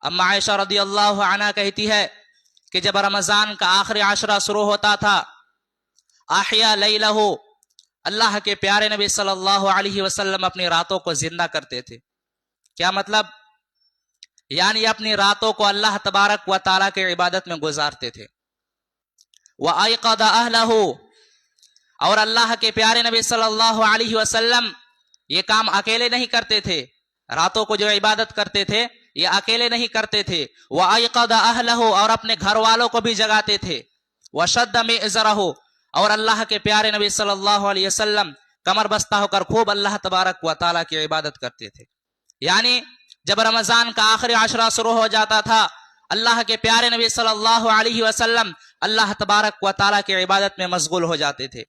اما عائشہ رضی اللہ عنہا کہتی ہے کہ جب رمضان کا آخری عشرہ شروع ہوتا تھا، احیا لیلہ، اللہ کے پیارے نبی صلی اللہ علیہ وسلم اپنی راتوں کو زندہ کرتے تھے۔ کیا مطلب؟ یعنی اپنی راتوں کو اللہ تبارک و تعالیٰ کی عبادت میں گزارتے تھے۔ وَأَيْقَظَ أَهْلَهُ، اور اللہ کے پیارے نبی صلی اللہ علیہ وسلم یہ کام اکیلے نہیں کرتے تھے، راتوں کو جو عبادت کرتے تھے یہ اکیلے نہیں کرتے تھے۔ وَأَيْقَظَ أَهْلَهُ، اور اپنے گھر والوں کو بھی جگاتے تھے۔ وَشَدَّ مِئْزَرَهُ، اور اللہ کے پیارے نبی صلی اللہ علیہ وسلم کمر بستہ ہو کر خوب اللہ تبارک و تعالیٰ کی عبادت کرتے تھے۔ یعنی جب رمضان کا آخری عشرہ شروع ہو جاتا تھا، اللہ کے پیارے نبی صلی اللہ علیہ وسلم اللہ تبارک و تعالیٰ کی عبادت میں مشغول ہو جاتے تھے۔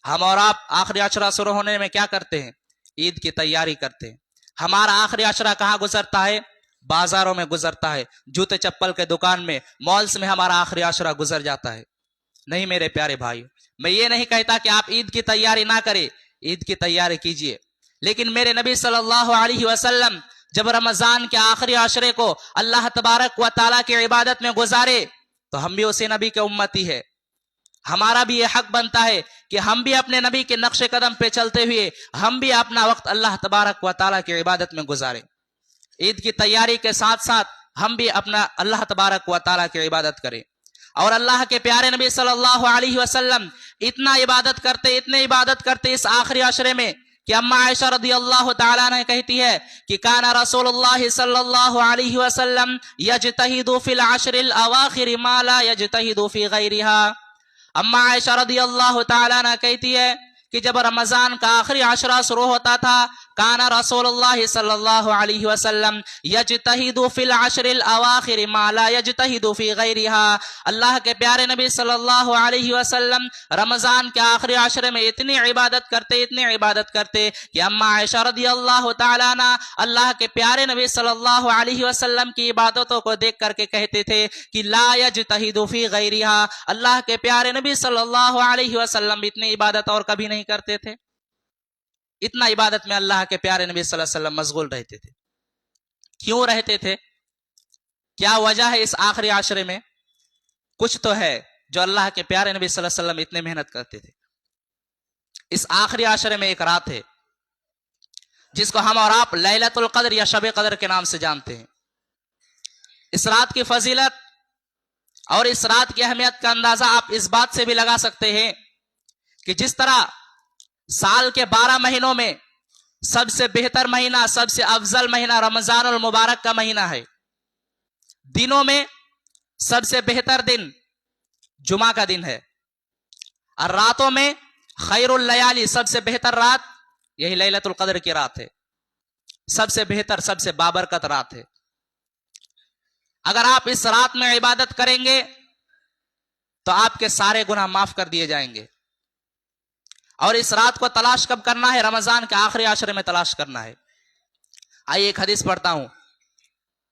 ہم اور آپ آخری عشرہ شروع ہونے میں کیا کرتے ہیں؟ عید کی تیاری کرتے ہیں۔ ہمارا آخری عشرہ کہاں گزرتا ہے؟ بازاروں میں گزرتا ہے، جوتے چپل کے دکان میں، مالز میں ہمارا آخری عشرہ گزر جاتا ہے۔ نہیں میرے پیارے بھائیو، میں یہ نہیں کہتا کہ آپ عید کی تیاری نہ کریں، عید کی تیاری کیجئے، لیکن میرے نبی صلی اللہ علیہ وسلم جب رمضان کے آخری عشرے کو اللہ تبارک و تعالیٰ کی عبادت میں گزارے تو ہم بھی اسی نبی کے امتی ہے۔ ہمارا بھی یہ حق بنتا ہے کہ ہم بھی اپنے نبی کے نقش قدم پہ چلتے ہوئے ہم بھی اپنا وقت اللہ تبارک و تعالیٰ کی عبادت میں گزاریں۔ عید کی تیاری کے ساتھ ساتھ ہم بھی اپنا اللہ تبارک و تعالیٰ کی عبادت کریں۔ اور اللہ کے پیارے نبی صلی اللہ علیہ وسلم اتنا عبادت کرتے اس آخری عشرے میں کہ اما عائشہ رضی اللہ تعالیٰ عنہ کہتی ہے کہ کان رسول اللہ صلی اللہ علیہ وسلم یجتہد فی العشر الاواخر ما لا یجتہد فی غیرہا۔ اما عائشہ رضی اللہ تعالیٰ عنہ کہتی ہے کہ جب رمضان کا آخری عشرہ شروع ہوتا تھا، کان رسول اللہ صلی اللہ علیہ وسلم یجتہد فی العشر الاواخر ما لا یجتہد فی غیرہا۔ اللہ کے پیارے نبی صلی اللہ علیہ وسلم رمضان کے آخری عشرے میں اتنی عبادت کرتے کہ اما عائشہ رضی اللہ تعالیٰ عنہ اللہ کے پیارے نبی صلی اللہ علیہ وسلم کی عبادتوں کو دیکھ کر کے کہتے تھے کہ لا یجتہد فی غیرہا، اللہ کے پیارے نبی صلی اللہ علیہ وسلم اتنی عبادت اور کبھی نہیں کرتے تھے۔ اتنا عبادت میں اللہ کے پیارے نبی صلی اللہ علیہ وسلم مشغول رہتے تھے۔ کیوں رہتے تھے؟ کیا وجہ ہے اس آخری عشرے میں؟ کچھ تو ہے جو اللہ کے پیارے نبی صلی اللہ علیہ وسلم اتنے محنت کرتے تھے۔ اس آخری عشرے میں ایک رات ہے جس کو ہم اور آپ لیلۃ القدر یا شب قدر کے نام سے جانتے ہیں۔ اس رات کی فضیلت اور اس رات کی اہمیت کا اندازہ آپ اس بات سے بھی لگا سکتے ہیں کہ جس طرح سال کے 12 مہینوں میں سب سے بہتر مہینہ، سب سے افضل مہینہ رمضان المبارک کا مہینہ ہے، دنوں میں سب سے بہتر دن جمعہ کا دن ہے، اور راتوں میں خیر اللیالی سب سے بہتر رات یہی لیلۃ القدر کی رات ہے، سب سے بہتر، سب سے بابرکت رات ہے۔ اگر آپ اس رات میں عبادت کریں گے تو آپ کے سارے گناہ معاف کر دیے جائیں گے۔ اور اس رات کو تلاش کب کرنا ہے؟ رمضان کے آخری عشرے میں تلاش کرنا ہے۔ آئیے ایک حدیث پڑھتا ہوں۔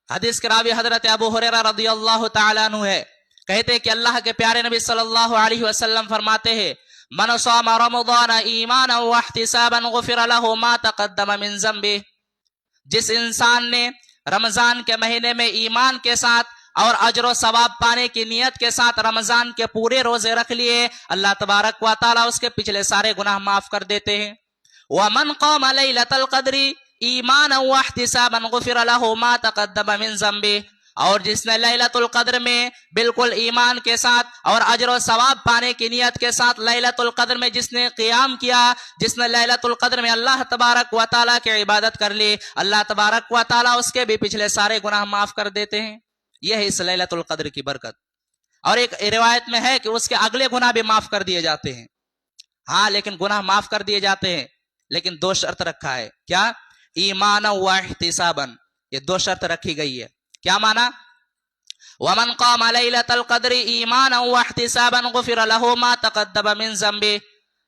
حدیث کے راوی حضرت ابو ہریرہ رضی اللہ تعالیٰ عنہ ہے، کہتے ہیں کہ اللہ کے پیارے نبی صلی اللہ علیہ وسلم فرماتے ہیں من صام رمضان ایمانا واحتسابا غفر له ما تقدم من ذنبه، جس انسان نے رمضان کے مہینے میں ایمان کے ساتھ اور اجر و ثواب پانے کی نیت کے ساتھ رمضان کے پورے روزے رکھ لیے، اللہ تبارک و تعالیٰ اس کے پچھلے سارے گناہ معاف کر دیتے ہیں۔ وَمَنْ قَامَ لَيْلَةَ الْقَدْرِ ایمانا وَاحْتِسَابًا غُفِرَ لَهُ مَا تَقَدَّمَ مِنْ ذَنْبِهِ، اور جس نے لیلۃ القدر میں بالکل ایمان کے ساتھ اور اجر و ثواب پانے کی نیت کے ساتھ لیلۃ القدر میں جس نے قیام کیا، جس نے لیلۃ القدر میں اللہ تبارک و تعالیٰ کی عبادت کر لی، اللہ تبارک و تعالیٰ اس کے بھی پچھلے سارے گناہ معاف کر دیتے ہیں۔ یہ ہے اس لیلۃ القدر کی برکت۔ اور ایک روایت میں ہے کہ اس کے اگلے گناہ بھی معاف کر دیے جاتے ہیں۔ ہاں، لیکن گناہ معاف کر دیے جاتے ہیں، لیکن 2 شرط رکھا ہے۔ کیا؟ ایمانا و احتسابا، یہ 2 شرط رکھی گئی ہے۔ کیا معنی؟ وَمَنْ قَامَ لَيْلَةَ الْقَدْرِ ایمانا وَاحْتِسَابًا غُفِرَ لَهُ مَا تَقَدَّمَ مِنْ ذَنْبِهِ،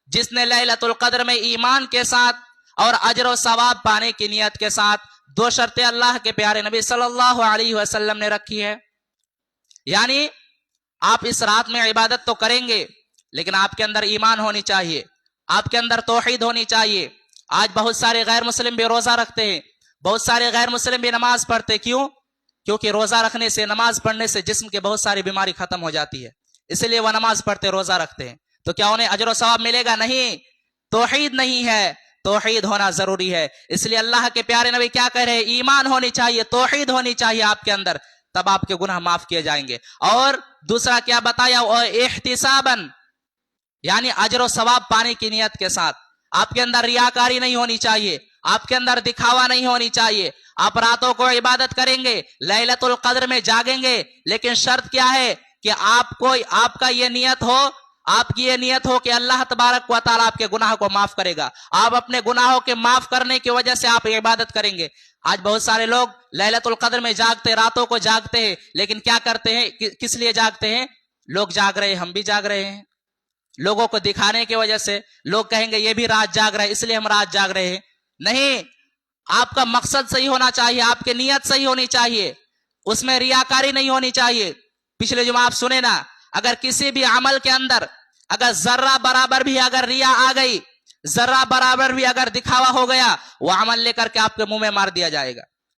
جس نے لیلۃ القدر میں ایمان کے ساتھ اور اجر و ثواب پانے کی نیت کے ساتھ 2 شرطیں اللہ کے پیارے نبی صلی اللہ علیہ وسلم نے رکھی ہے۔ یعنی آپ اس رات میں عبادت تو کریں گے، لیکن آپ کے اندر ایمان ہونی چاہیے، آپ کے اندر توحید ہونی چاہیے۔ آج بہت سارے غیر مسلم بھی روزہ رکھتے ہیں، بہت سارے غیر مسلم بھی نماز پڑھتے، کیوں؟ کیونکہ روزہ رکھنے سے نماز پڑھنے سے جسم کے بہت ساری بیماری ختم ہو جاتی ہے، اس لیے وہ نماز پڑھتے روزہ رکھتے ہیں. تو کیا انہیں اجر و ثواب ملے گا؟ نہیں. توحید نہیں ہے، توحید ہونا ضروری ہے. اس لیے اللہ کے پیارے نبی کیا کہہ رہے ہیں؟ ایمان ہونی چاہیے، توحید ہونی چاہیے آپ کے اندر، تب آپ کے گناہ معاف کیے جائیں گے. اور دوسرا کیا بتایا؟ احتساباً، یعنی اجر و ثواب پانے کی نیت کے ساتھ. آپ کے اندر ریاکاری نہیں ہونی چاہیے، آپ کے اندر دکھاوا نہیں ہونی چاہیے. آپ راتوں کو عبادت کریں گے، لیلۃ القدر میں جاگیں گے، لیکن شرط کیا ہے کہ آپ کا یہ نیت ہو، آپ کی یہ نیت ہو کہ اللہ تبارک و تعالیٰ آپ کے گناہ کو معاف کرے گا. آپ اپنے گناہوں کے معاف کرنے کی وجہ سے آپ عبادت کریں گے. آج بہت سارے لوگ لیلۃ القدر میں جاگتے، راتوں کو جاگتے ہیں، لیکن کیا کرتے ہیں؟ کس لیے جاگتے ہیں؟ لوگ جاگ رہے ہیں، ہم بھی جاگ رہے ہیں. لوگوں کو دکھانے کی وجہ سے لوگ کہیں گے یہ بھی رات جاگ رہے ہیں، اس لیے ہم رات جاگ رہے ہیں. نہیں، آپ کا مقصد صحیح ہونا چاہیے، آپ کی نیت صحیح ہونی چاہیے، اس میں ریاکاری نہیں ہونی چاہیے. پچھلے جمعہ آپ سنے نا، اگر کسی بھی عمل کے اندر اگر ذرہ برابر بھی اگر ریا آ گئی، ذرہ برابر بھی اگر دکھاوا ہو گیا، وہ عمل لے کر کے آپ کے منہ میں مار دیا جائے گا.